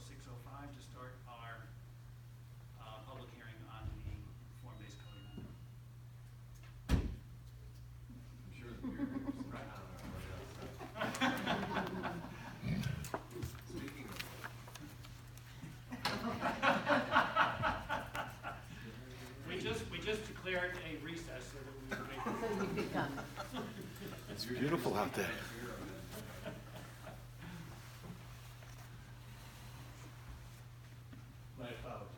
6:05 to start our public hearing on the form-based code amendment. I'm sure the beer is right on Speaking of we just declared a recess so that we would make. So you could come. It's beautiful out there. My apologies.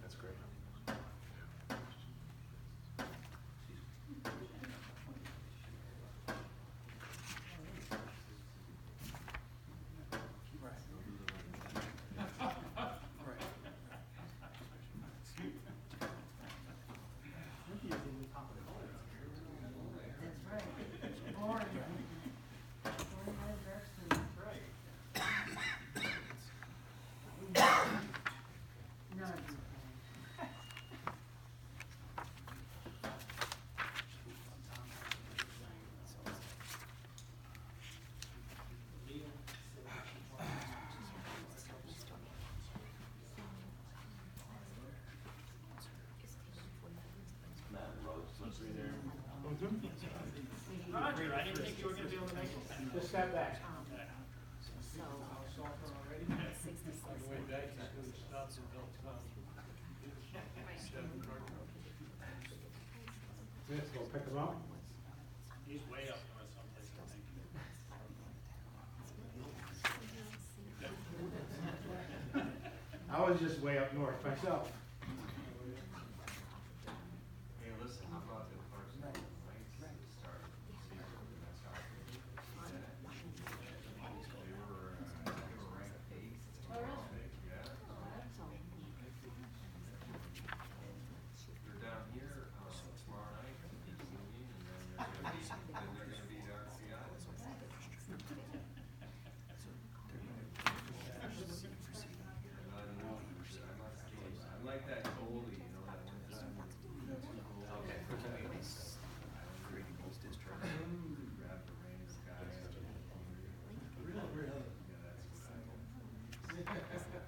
that's great. That's right. Orange. Orange red dress and none of you. Roger, I didn't think you were going to be able to make it. Just step back. Let's go pick them up. He's way up north someplace, I think. I was just way up north myself. Hey, listen, how about the first night start? See where the next opportunity is. They were ranked 8th. Yeah. They're down here tomorrow night, beat Union, and then they're gonna be down at Seattle. I'm like that goalie, you know, that one time. Okay. Grab the reins, guy. Yeah, that's what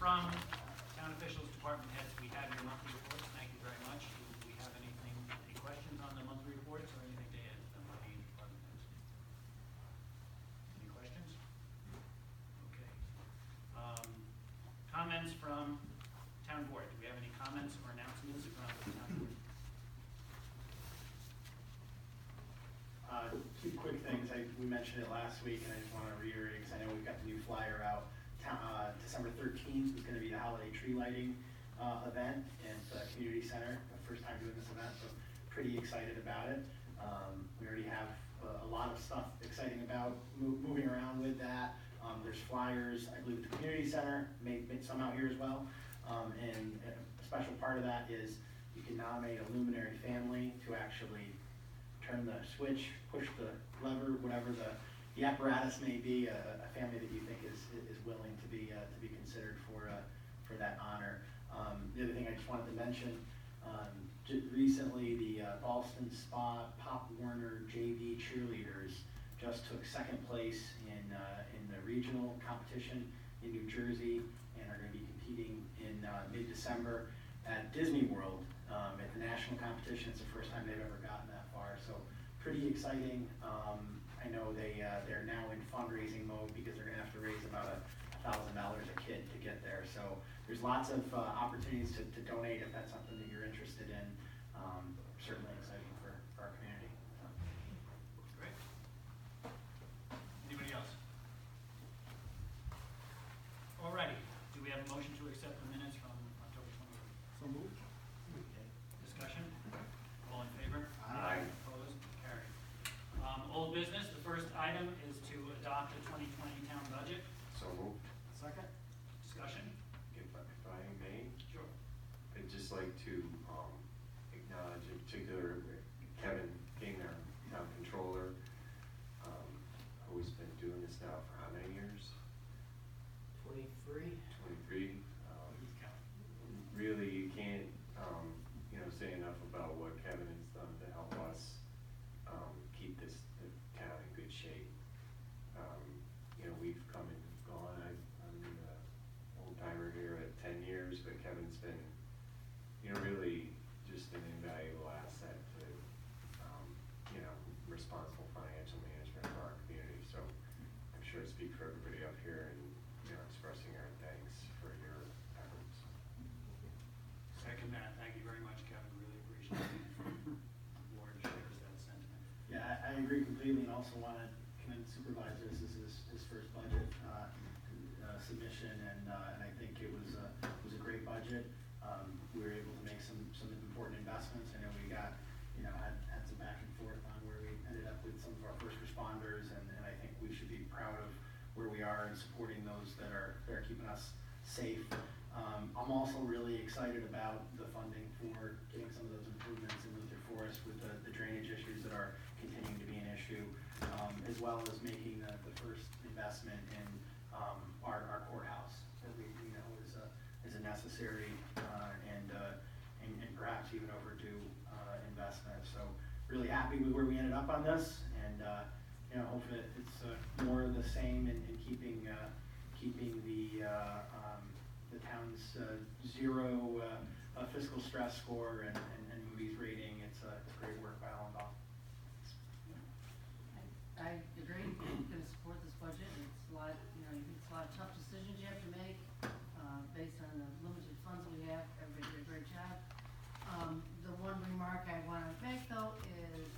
from town officials, department heads, we have your monthly reports. Thank you very much. Do we have anything, any questions on the monthly reports or anything to add from the department heads? Any questions? Okay. Comments from town board. Do we have any comments or announcements from the town board? Two quick things. We mentioned it last week, and I just want to reiterate because I know we've got the new flyer out. December 13th is going to be the holiday tree lighting event at the community center. The first time doing this event, so pretty excited about it. We already have a lot of stuff exciting about moving around with that. There's flyers, I believe, at the community center, maybe some out here as well. And a special part of that is you can nominate a luminary family to actually turn the switch, push the lever, whatever the apparatus may be, a family that you think is willing to be considered for that honor. The other thing I just wanted to mention, recently the Ballston Spa Pop Warner JV cheerleaders just took second place in the regional competition in New Jersey and are going to be competing in mid-December at Disney World at the national competition. It's the first time they've ever gotten that far, so pretty exciting. I know they're now in fundraising mode because they're going to have to raise about $1,000 a kid to get there. So there's lots of opportunities to donate if that's something that you're interested in. Certainly exciting for our community. So. Great. Anybody else? Alrighty. Do we have a motion to accept the minutes from October 28th? So moved. Discussion? All in favor? Aye. Opposed? Carried. Old business, the first item is to adopt the 2020 town budget. So moved. Second. Discussion? If I may, Sure. I'd just like to acknowledge in particular Kevin King, our town controller, who's been doing this now for how many years? 23. 23. Really, you can't, say enough about what Kevin has done to help us keep the town in good shape. We've come and gone. I'm an old timer here at 10 years, but Kevin's been, really just an invaluable asset to, responsible financial management for our community. So I'm sure I speak for everybody up here and, expressing our thanks for your efforts. Second that. Thank you very much, Kevin. Really appreciate it. The board shares that sentiment. Yeah, I agree completely, and also want to commend the supervisor. This is his first budget submission, and I think it was a great budget. We were able to make some important investments. I know we got had some back and forth on where we ended up with some of our first responders, and I think we should be proud of where we are and supporting those that are keeping us safe. I'm also really excited about the funding for getting some of those improvements in Luther Forest with the drainage issues that are continuing to be an issue, as well as making the first investment in our courthouse that we know is a necessary and perhaps even overdue investment. So really happy with where we ended up on this, and hopefully it's more of the same in keeping the town's zero fiscal stress score and Moody's rating. It's great work by all involved. I agree, I'm gonna support this budget. It's a lot, it's a lot of tough decisions you have to make, based on the limited funds we have. Everybody did a great job. The one remark I wanna make though is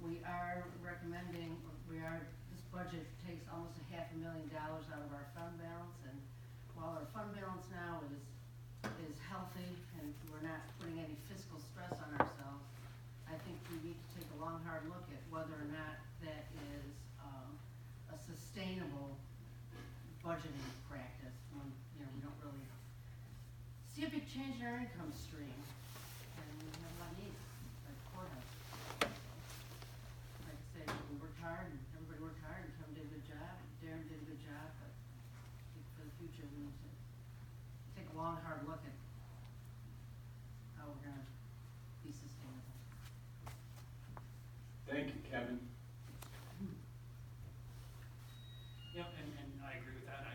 we are recommending, this budget takes almost $500,000 out of our fund balance, and while our fund balance now is healthy and we're not putting any fiscal stress on ourselves, I think we need to take a long, hard look at whether or not that is a sustainable budgeting practice when, we don't really see a big change in our income stream, and we have a lot of needs, like courthouse. Like I said, we worked hard, and everybody worked hard, and Kevin did a good job, Darren did a good job, but I think for the future, we need to take a long, hard look at how we're gonna be sustainable. Thank you, Kevin. Yep, and I agree with that. I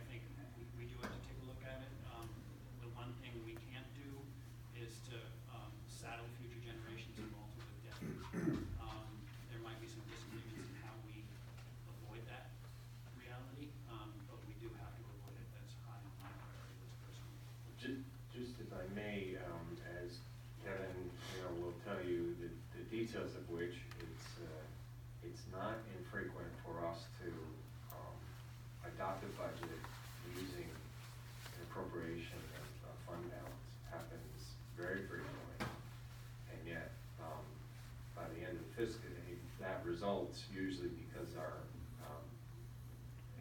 think we do have to take a look at it. not infrequent for us to adopt a budget using an appropriation of fund balance. Happens very frequently. And yet, by the end of the fiscal year, that results usually because our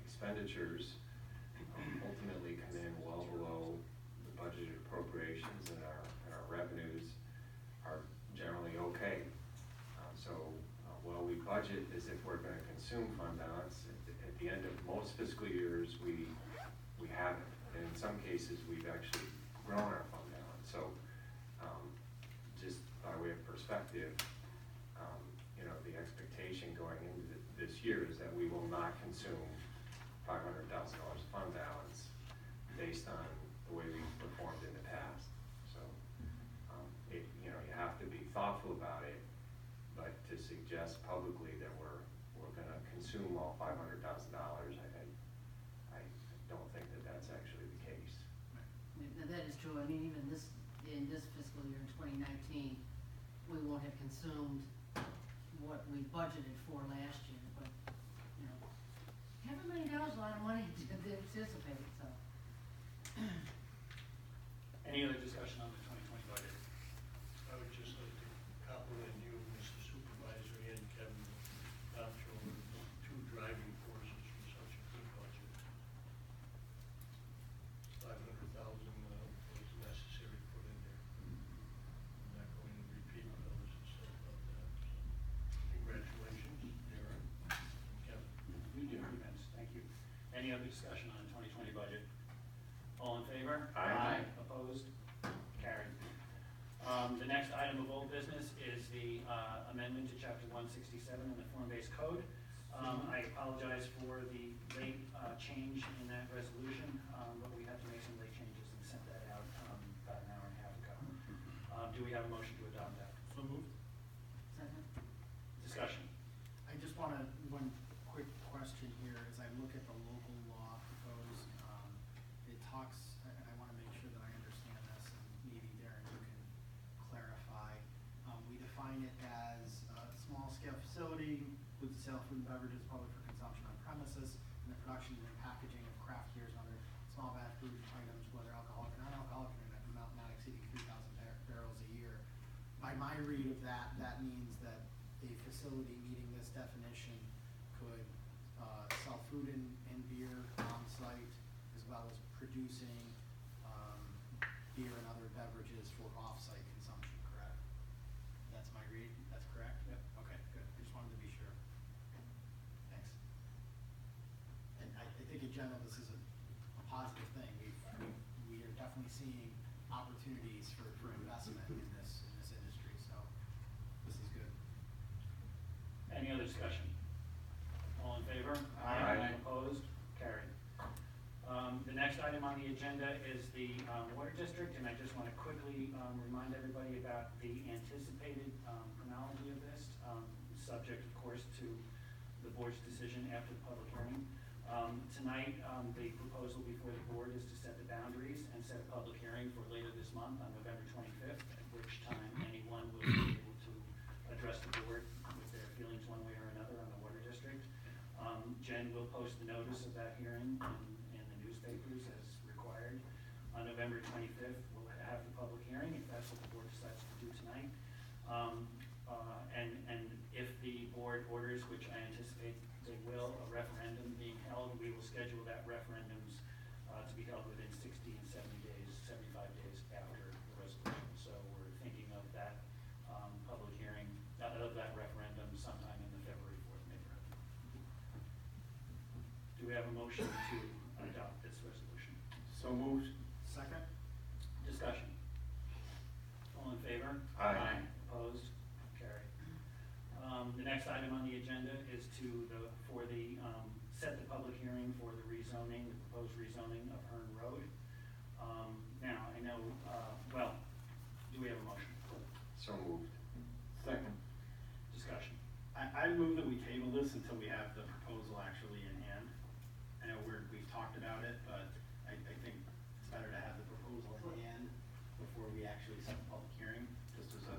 expenditures ultimately come in well below the budgeted appropriations, and our revenues are generally okay. While we budget as if we're gonna consume fund balance, at the end of most fiscal years, we haven't. And in some cases, we've actually grown our fund balance. So, just by way of perspective, the expectation going into this year is that we will not consume $500,000 fund balance based on the way we've performed in the past. So, you have to be thoughtful about it, but to suggest publicly that we're gonna consume all $500,000, I don't think that that's actually the case. That is true. I mean, even in this fiscal year, in 2019, we won't have consumed what we budgeted for last year, but, $500,000 million is a lot of money to anticipate, so. Any other discussion on the 2020 budget? I would just like to compliment you, Mr. Supervisor, and Kevin Comptroller, two driving forces for such a good budget. 500,000 was necessary to put in there. I'm not going to repeat what others have said about that. Congratulations, Darren and Kevin. You do, Vince, thank you. Any other discussion on the 2020 budget? All in favor? Aye. Opposed? Carried. The next item of old business is the amendment to Chapter 167 in the form-based code. I apologize for the late change in that resolution, but we had to make some late changes and sent that out about an hour and a half ago. Do we have a motion to adopt that? So moved. Second. Discussion. I just want to, one quick question here, as I look at the local law proposed, it talks, I want to make sure that I understand this, and maybe Darren, you can clarify. We define it as a small-scale facility, includes the sale of food and beverages public for consumption on premises, and the production and packaging of craft beers and other small batch food items, whether alcoholic or non-alcoholic, in an amount not exceeding 3,000 barrels a year. By my read of that, that means that a facility meeting this definition could sell food and beer on site, as well as producing beer and other beverages for off-site consumption, correct? That's my read, that's correct? Yep. Okay, good, I just wanted to be sure. Thanks. And I think in general, this is a positive thing. We are definitely seeing opportunities for investment in this industry, so this is good. Any other discussion? All in favor? Aye. Opposed? Carried. The next item on the agenda is the Water District, and I just want to quickly remind everybody about the anticipated chronology of this, subject, of course, to the board's decision after the public hearing. Tonight, the proposal before the board is to set the boundaries and set a public hearing for later this month on November 25th, at which time anyone will be able to address the board with their feelings one way or another on the Water District. Jen will post the notice of that hearing in the newspapers as required. On November 25th, we'll have the public hearing, if that's what the board decides to do tonight. And if the board orders, which I anticipate they will, a referendum being held, we will schedule that referendums to be held within 60 and 70 days, 75 days after the resolution. So we're thinking of that public hearing, of that referendum sometime in the February 4th neighborhood. Do we have a motion to adopt this resolution? So moved. Second? Discussion. All in favor? Aye. Opposed? Carried. The next item on the agenda is set the public hearing for the rezoning, the proposed rezoning of Hearn Road. Now, I know, do we have a motion? So moved. Second. Discussion. I move that we table this until we have the proposal actually in hand. I know we've talked about it, but I think it's better to have the proposal in hand before we actually set the public hearing, just as a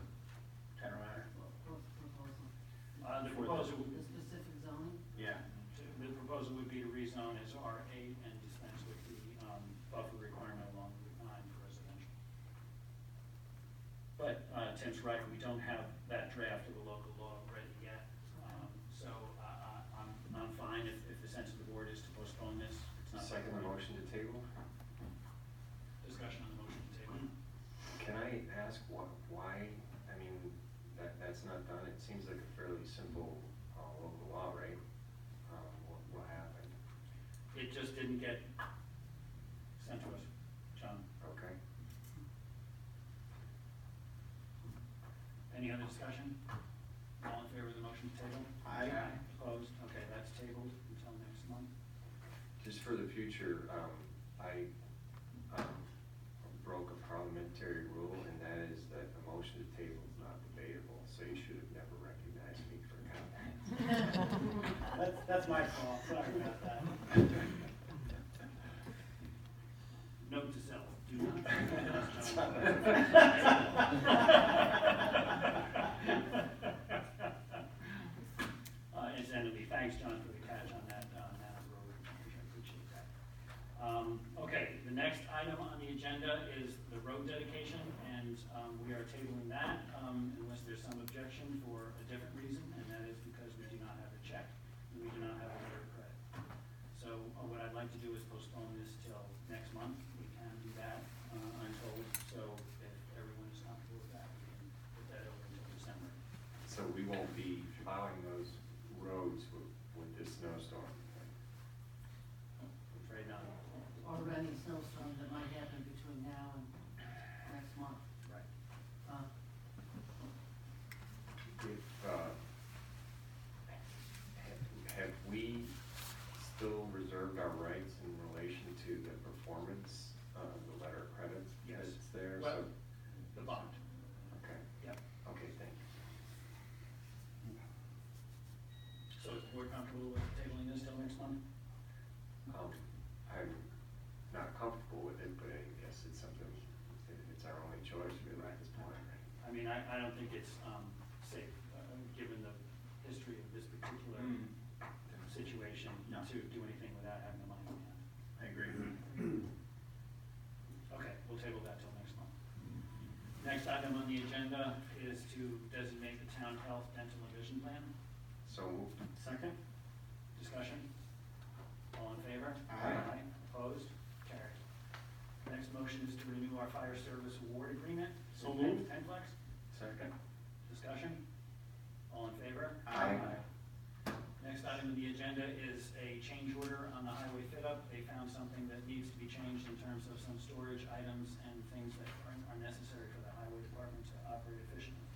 general matter. Proposal. The proposal, The specifics proposal would be to rezone as R8 and dispense with the buffer requirement along Route 9 for residential. But Tim's right, we don't have that draft of the local law ready yet. So I'm fine if the sense of the board is to postpone this. It's not. Second the motion to table? Discussion on the motion to table. Can I ask why, I mean, that's not done? It seems like a fairly simple local law, right? What happened? It just didn't get sent to us, John. Okay. Any other discussion? All in favor of the motion to table? Aye. Opposed? Okay, that's tabled until next month. Just for the future, I broke a parliamentary rule, and that is that a motion to table is not debatable, so you should have never recognized me for a comment. That's my fault, sorry about that. Note to self, do not. Incidentally, thanks, John, for the catch on that road. I appreciate that. Okay, the next item on the agenda is the road dedication, and we are tabling that unless there's some objection for a different reason, and that is because we do not have a check, and we do not have a letter of credit. So what I'd like to do is postpone this till next month. We can do that, I'm told, so if everyone is comfortable with that, we can put that over until December. So we won't be plowing those roads with this snowstorm. I'm afraid not. Or any snowstorms that might happen between now and next month. Right. If, have we still reserved our rights in relation to the performance, the letter of credit Yes. that's there? Well, So, the bond. okay, Yep. okay, thank you. So is the board comfortable with tabling this till next month? I'm not comfortable with it, but I guess it's something, it's our only choice really at this point. I mean, I don't think it's safe, given the history of this particular situation, No. to do anything without having the money in hand. I agree. Okay, we'll table that till next month. Next item on the agenda is to designate the town health, dental, and vision plan. So moved. Second, discussion? All in favor? Aye. Opposed? Carried. Next motion is to renew our fire service award agreement. So moved. Penflex, Second. discussion? All in favor? Aye. Next item on the agenda is a change order on the highway fit-up. They found something that needs to be changed in terms of some storage items and things that are necessary for the highway department to operate efficiently.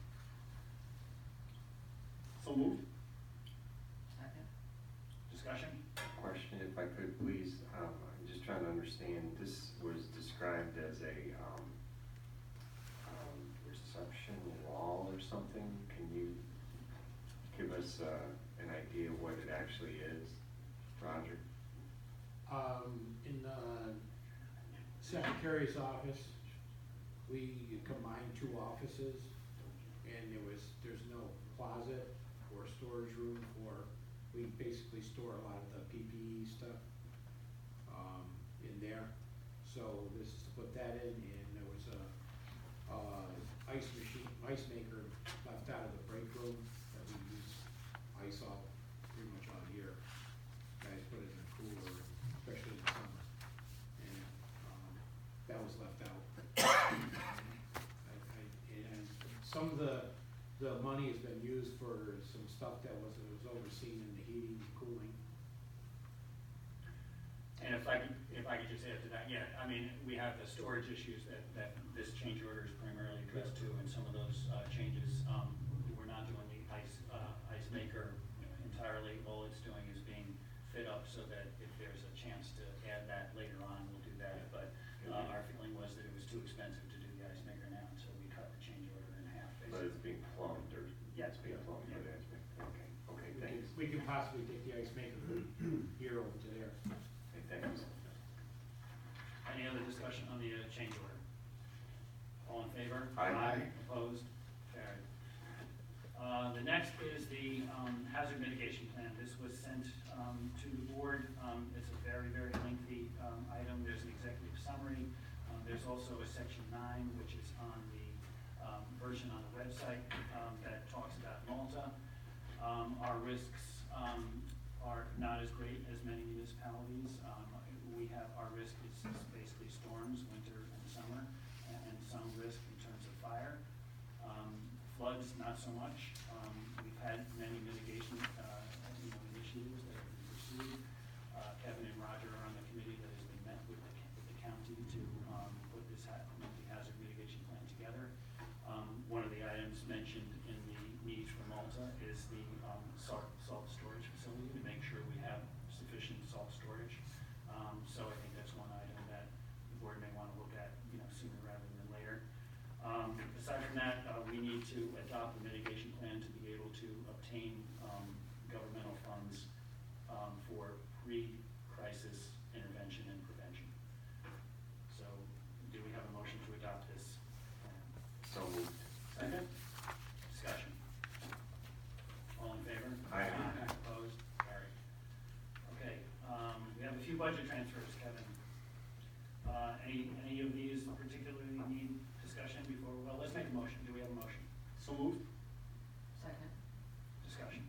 So moved. Second? Discussion? Question, if I could, please, I'm just trying to understand, this was described as a, reception wall or something. Can you give us, an idea of what it actually is, Roger? In the secretary's office, we combined two offices, and there's no closet or storage room we basically store a lot of the PPE stuff, in there. So this is to put that in, and there was a, ice maker left out of the break room that we use ice all, pretty much all year. Guys put it in the cooler, especially in the summer, and, that was left out. And some of the money has been used for some stuff that was overseen in the heating and cooling. And if I could just add to that, yeah, I mean, we have the storage issues that this change order is primarily addressed to, and some of those changes, we're not doing the ice maker entirely. All it's doing is being fit up so that if there's a chance to add that later on, we'll do that. But our feeling was that it was too expensive to do the ice maker now, so we cut the change order in half, But basically. it's being plumbed, or? Yeah. It's being plumbed, Yeah. but it's being, okay, thanks. We could possibly take the ice maker from here over to there. Okay, thanks. Any other discussion on the change order? All in favor? Aye. Opposed? Carried. The next is the hazard mitigation plan. This was sent to the board there's also a section 9, which is on the version on the website that talks about Malta. Our risks are not as great as many municipalities. Our risk is basically storms, winter and summer, and some risk in terms of fire. Floods, not so much. We've had many mitigation initiatives that have been pursued. Kevin and Roger are on the committee that has been met with the county to put this multi-hazard mitigation plan together. One of the items mentioned in the needs for Malta is the salt storage facility, to make sure we have sufficient salt storage. So I think that's one item that the board may want to look at, sooner rather than later. Aside from that, we need to adopt a mitigation plan to be able to obtain governmental funds for pre-crisis intervention and prevention. So, do we have a motion to adopt this plan? So moved. Second? Discussion. All in favor? Aye. Opposed? Carried. Okay, we have a few budget transfers, Kevin. Any of these particularly need discussion before, well, let's make a motion. Do we have a motion? So moved. Second. Discussion.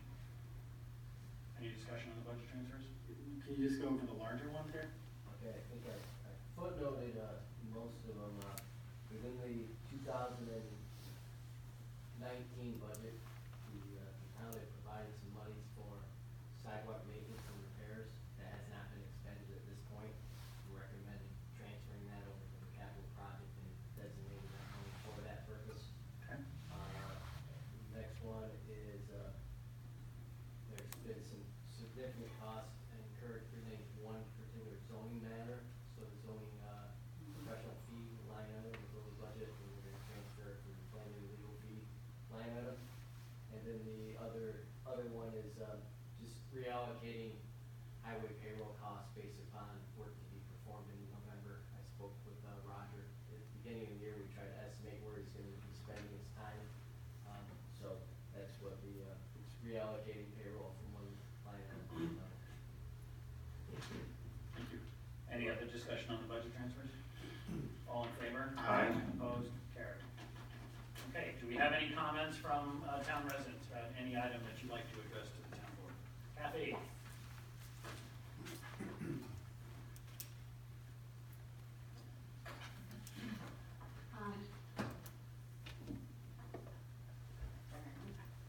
Any discussion on the budget transfers? Can you just go over the larger ones here? Okay, I think I footnoted, most of them, within the 2019 budget, the town had provided some monies for sidewalk maintenance and repairs. That has not been expended at this point. We recommend transferring that over to the capital project and designating that money for that purpose. Okay. Next one is, there's been some significant costs incurred relating to one particular zoning matter. So the zoning, professional fee line item was over budget, and we're gonna transfer it to the planning and legal fee line item. And then the other one is, just reallocating highway payroll costs based upon work to be performed in November. I spoke with, Roger. At the beginning of the year, we tried to estimate where he's gonna be spending his time. So that's what it's reallocating payroll from one line item to another. Thank you. Any other discussion on the budget transfers? All in favor? Aye. Opposed? Carried. Okay, do we have any comments from town residents about any item that you'd like to address to the town board? Kathy?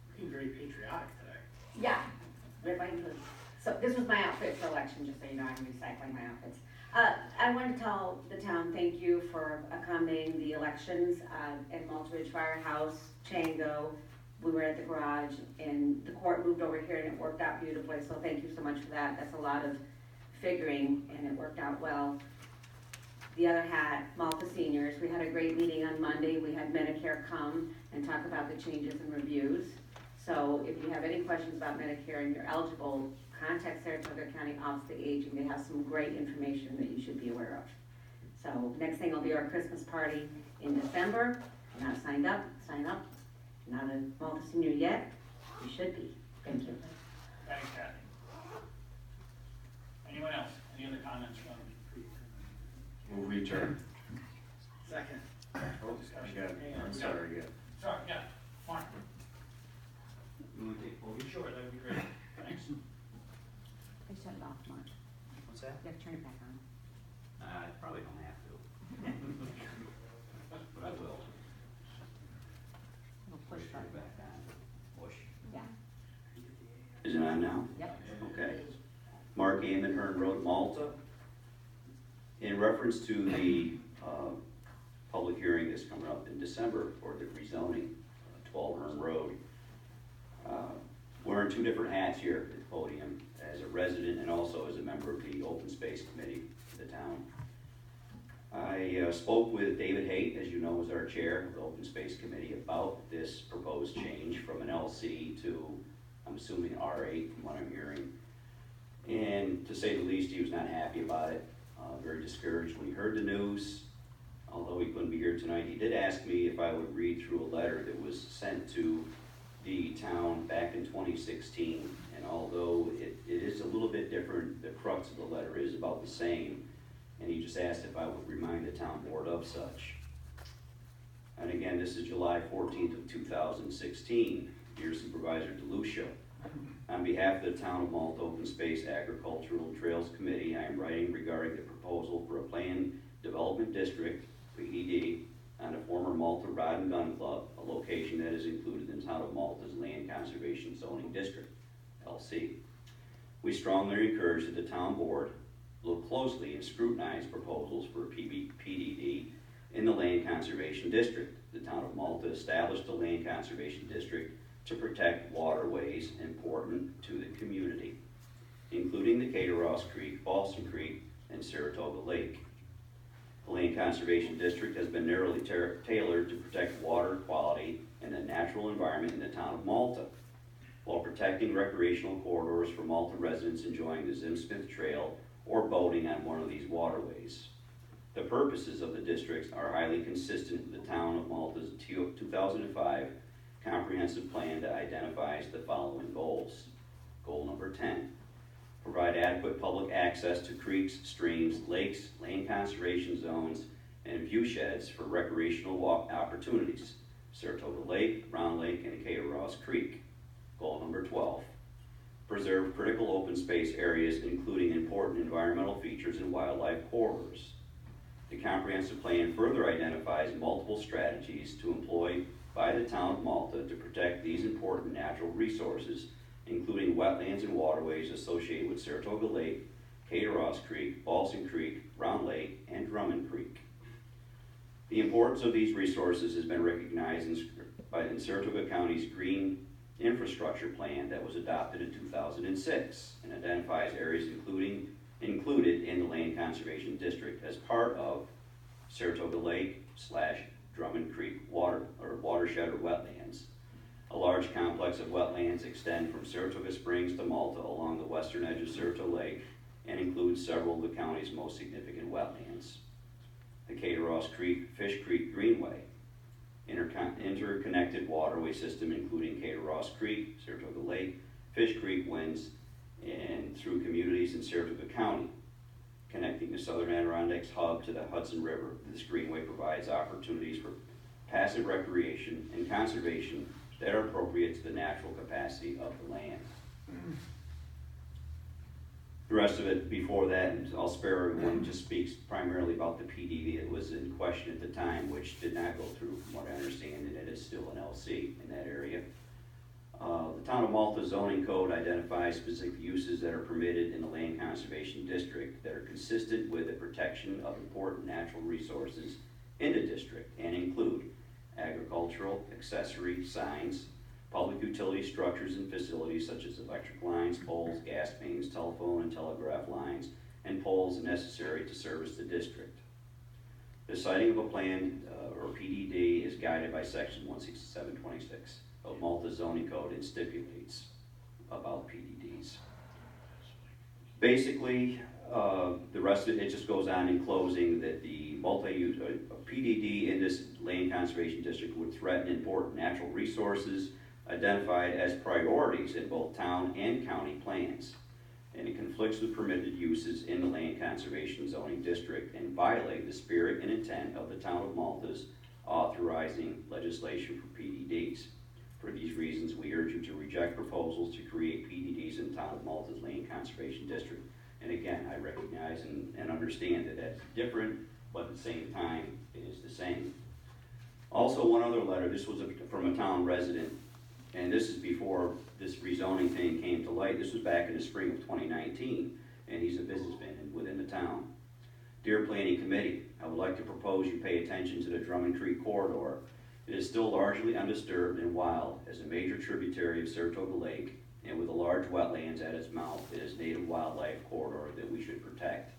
Looking very patriotic today. Yeah, we're going to, so this was my outfit for election, just so you know, I'm recycling my outfits. I want to tell the town, thank you for accommodating the elections, at Malta Ridge Firehouse, Chango. We were at the garage, and the court moved over here, and it worked out beautifully, so thank you so much for that. That's a lot of figuring, and it worked out well. The other hat, Malta Seniors, we had a great meeting on Monday. We had Medicare come and talk about the changes and reviews. So if you have any questions about Medicare and you're eligible, contact Saratoga County Office of Aging. They have some great information that you should be aware of. So next thing will be our Christmas party in December. If you're not signed up, sign up. Not a Malta Senior yet, you should be. Thank you. Thanks, Kathy. Anyone else? Any other comments from? Move return. Second. Oh, Discussion. I'm sorry, yeah. Sorry, yeah, Mark. You want to take photos? Sure, that would be great. Thanks. I shut it off, Mark. What's that? You have to turn it back on. I probably don't have to. But I will. Little push Turn it button. back on. Push. Yeah. Is it on now? Yep. Okay. Mark Amon, Hearn Road, Malta. In reference to the public hearing that's coming up in December for the rezoning, 12 Hearn Road. Wearing two different hats here at the podium, as a resident and also as a member of the Open Space Committee for the town. I spoke with David Haight, as you know, as our chair of the Open Space Committee, about this proposed change from an LC to, I'm assuming, R8 from what I'm hearing. And to say the least, he was not happy about it, very discouraged when he heard the news. Although he couldn't be here tonight, he did ask me if I would read through a letter that was sent to the town back in 2016. And although it is a little bit different, the crux of the letter is about the same. and he just asked if I would remind the town board of such. And again, this is July 14th of 2016. Dear Supervisor DeLucia, on behalf of the Town of Malta Open Space Agricultural Trails Committee, I am writing regarding the proposal for a planned development district, PDD, on the former Malta Rod and Gun Club, a location that is included in Town of Malta's Land Conservation Zoning District, LC. We strongly encourage that the town board look closely and scrutinize proposals for a PDD in the Land Conservation District. The Town of Malta established the Land Conservation District to protect waterways important to the community, including the Cateros Creek, Balsam Creek, and Saratoga Lake. The Land Conservation District has been narrowly tailored to protect water quality and the natural environment in the town of Malta, while protecting recreational corridors for Malta residents enjoying the Zim Smith Trail or boating on one of these waterways. The purposes of the districts are highly consistent with the Town of Malta's 2005 comprehensive plan that identifies the following goals. Goal number 10, provide adequate public access to creeks, streams, lakes, land conservation zones, and view sheds for recreational walk opportunities, Saratoga Lake, Round Lake, and Cateros Creek. Goal number 12, preserve critical open space areas including important environmental features and wildlife corridors. The comprehensive plan further identifies multiple strategies to employ by the Town of Malta to protect these important natural resources, including wetlands and waterways associated with Saratoga Lake, Cateros Creek, Balsam Creek, Round Lake, and Drummond Creek. The importance of these resources has been recognized in Saratoga County's Green Infrastructure Plan that was adopted in 2006 and identifies areas included in the Land Conservation District as part of Saratoga Lake / Drummond Creek watershed or wetlands. A large complex of wetlands extend from Saratoga Springs to Malta along the western edge of Saratoga Lake and includes several of the county's most significant wetlands. The Cateros Creek Fish Creek Greenway, interconnected waterway system including Cateros Creek, Saratoga Lake, Fish Creek winds, and through communities in Saratoga County, connecting the Southern Adirondacks hub to the Hudson River. This greenway provides opportunities for passive recreation and conservation that are appropriate to the natural capacity of the land. The rest of it before that, and I'll spare everyone, just speaks primarily about the PDD that was in question at the time, which did not go through from what I understand, and it is still an LC in that area. The Town of Malta zoning code identifies specific uses that are permitted in the Land Conservation District that are consistent with the protection of important natural resources in the district and include agricultural, accessory, signs, public utility structures and facilities such as electric lines, poles, gas mains, telephone and telegraph lines, and poles necessary to service the district. The citing of a plan or PDD is guided by section 16726 of Malta zoning code and stipulates about PDDs. Basically, the rest of it just goes on in closing that the multi-use PDD in this land conservation district would threaten important natural resources identified as priorities in both town and county plans, and it conflicts with permitted uses in the land conservation zoning district and violate the spirit and intent of the Town of Malta's authorizing legislation for PDDs. For these reasons, we urge you to reject proposals to create PDDs in Town of Malta's Land Conservation District. And again, I recognize and understand that that's different, but at the same time, it is the same. Also, one other letter, this was from a town resident, and this is before this rezoning thing came to light. This was back in the spring of 2019, and he's a businessman within the town. Dear Planning Committee, I would like to propose you pay attention to the Drummond Creek corridor. It is still largely undisturbed and wild as a major tributary of Saratoga Lake, and with the large wetlands at its mouth, it is native wildlife corridor that we should protect.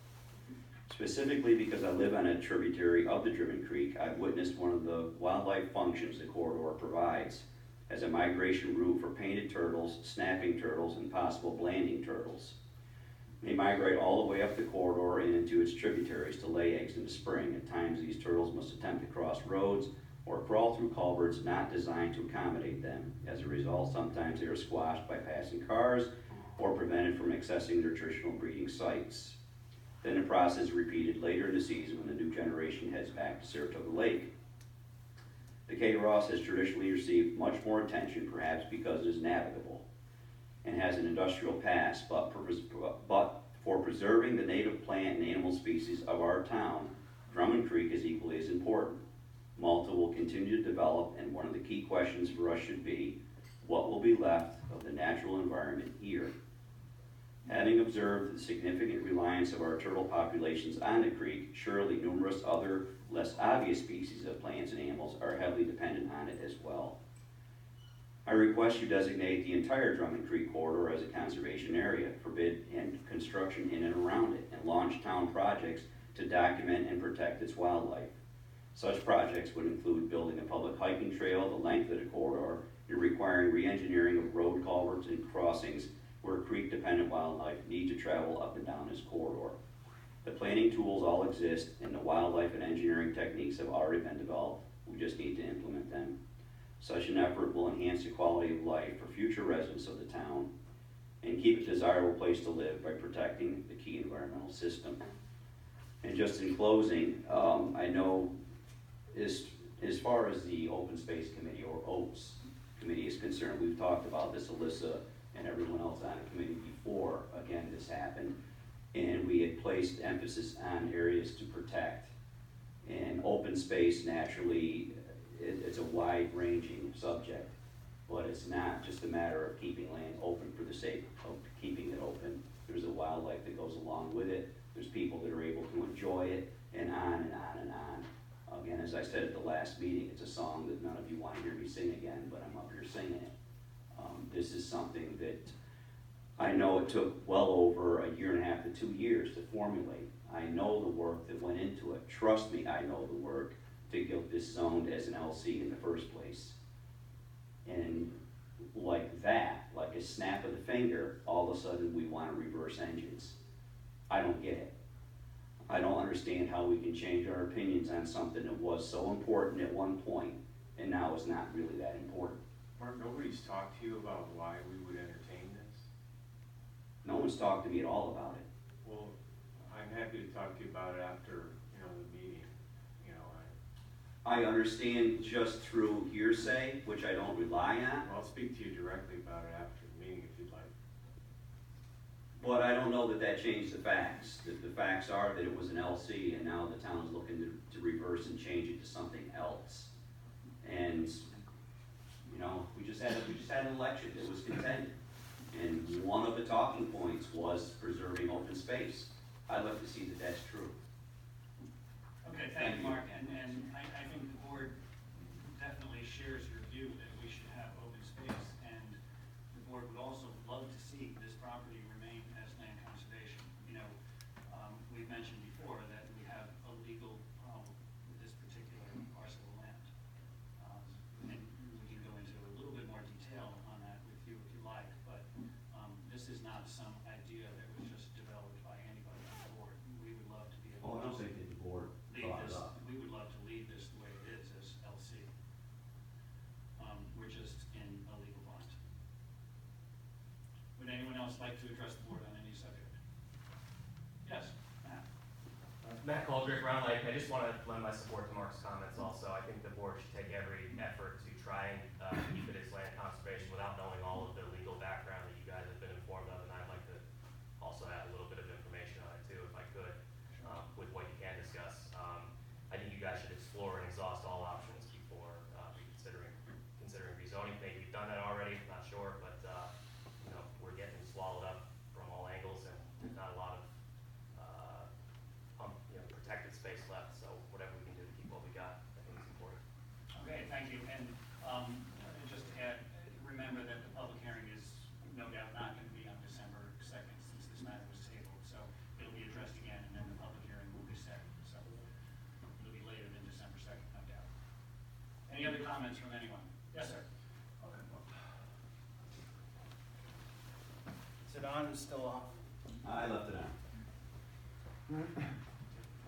Specifically because I live on a tributary of the Drummond Creek, I've witnessed one of the wildlife functions the corridor provides as a migration route for painted turtles, snapping turtles, and possible blanding turtles. They migrate all the way up the corridor and into its tributaries to lay eggs in the spring. At times, these turtles must attempt to cross roads or crawl through culverts not designed to accommodate them. As a result, sometimes they are squashed by passing cars or prevented from accessing their traditional breeding sites. Then the process is repeated later in the season when the new generation heads back to Saratoga Lake. The K. Ross has traditionally received much more attention, perhaps because it is navigable and has an industrial past, but for preserving the native plant and animal species of our town, Drummond Creek is equally as important. Malta will continue to develop, and one of the key questions for us should be, what will be left of the natural environment here? Having observed the significant reliance of our turtle populations on the creek, surely numerous other less obvious species of plants and animals are heavily dependent on it as well. I request you designate the entire Drummond Creek corridor as a conservation area, forbid construction in and around it, and launch town projects to document and protect its wildlife. Such projects would include building a public hiking trail the length of the corridor and requiring re-engineering of road culverts and crossings where creek-dependent wildlife need to travel up and down this corridor. The planning tools all exist, and the wildlife and engineering techniques have already been developed. We just need to implement them. Such an effort will enhance the quality of life for future residents of the town and keep a desirable place to live by protecting the key environmental system. And just in closing, I know as far as the Open Space Committee, or OPS Committee, is concerned, we've talked about this, Alyssa and everyone else on the committee before, again, this happened, and we had placed emphasis on areas to protect. And open space, naturally, it's a wide-ranging subject, but it's not just a matter of keeping land open for the sake of keeping it open. There's a wildlife that goes along with it. There's people that are able to enjoy it, and on and on and on. Again, as I said at the last meeting, it's a song that none of you want to hear me sing again, but I'm up here singing it. This is something that I know it took well over 1.5 years to 2 years to formulate. I know the work that went into it. Trust me, I know the work to get this zoned as an LC in the first place. And like that, like a snap of the finger, all of a sudden we want to reverse engines. I don't get it. I don't understand how we can change our opinions on something that was so important at one point and now is not really that important. Mark, nobody's talked to you about why we would entertain this? No one's talked to me at all about it. Well, I'm happy to talk to you about it after, the meeting. I understand just through hearsay, which I don't rely on, I'll speak to you directly about it after the meeting if you'd like. but I don't know that that changed the facts. The facts are that it was an LC, and now the town's looking to reverse and change it to something else. And we just had an election that was contended, and one of the talking points was preserving open space. I'd like to see that that's true. Okay, thank you, Mark, and I think the board definitely shares your view that we should have open space, and the board would also love to see this property remain as land conservation. We've mentioned before that we have a legal problem with this particular parcel of land. And we can go into a little bit more detail on that with you if you like, but this is not some idea that was just developed by anybody on the board. We would love to be able to that the board lead this, we would love to lead this the way it is as LC. We're just in a legal bond. Would anyone else like to address the board on any subject? Yes, Matt. Matt Caldrick, Round Lake. I just want to lend my support to Mark's comments also. I think the board should take every effort to try and keep it as land conservation without knowing all of the legal background that you guys have been informed of, and I'd like to also add a little bit of information on it too, if I could, with what you can discuss. I think you guys should explore and exhaust all options before considering rezoning. Maybe you've done that already, not sure, but we're getting swallowed up from all angles, and there's not a lot of protected space left. So whatever we can do to keep what we got, I think is important. Okay, thank you. And just to add, remember that the public hearing is no doubt not going to be on December 2nd since this matter was tabled. So it'll be addressed again, and then the public hearing will be set. So it'll be later than December 2nd, no doubt. Any other comments from anyone? Yes, sir. Is it on and still off? I left it on.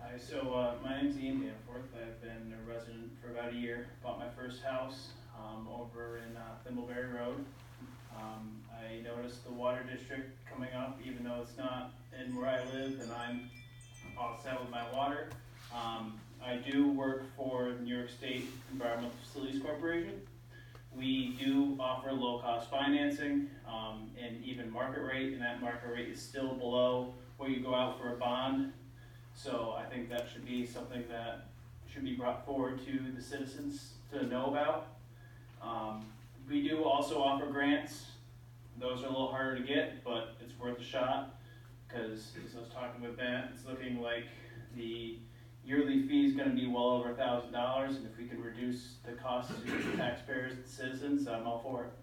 Hi, so my name's Ian Danforth. I've been a resident for about a year. Bought my first house over in Thimbleberry Road. I noticed the water district coming up, even though it's not in where I live, and I'm all set with my water. I do work for New York State Environmental Facilities Corporation. We do offer low-cost financing, and even market rate, and that market rate is still below where you go out for a bond. So I think that should be something that should be brought forward to the citizens to know about. We do also offer grants. Those are a little harder to get, but it's worth a shot, because as I was talking with Ben, it's looking like the yearly fee is gonna be well over $1,000, and if we can reduce the cost to the taxpayers and citizens, I'm all for it.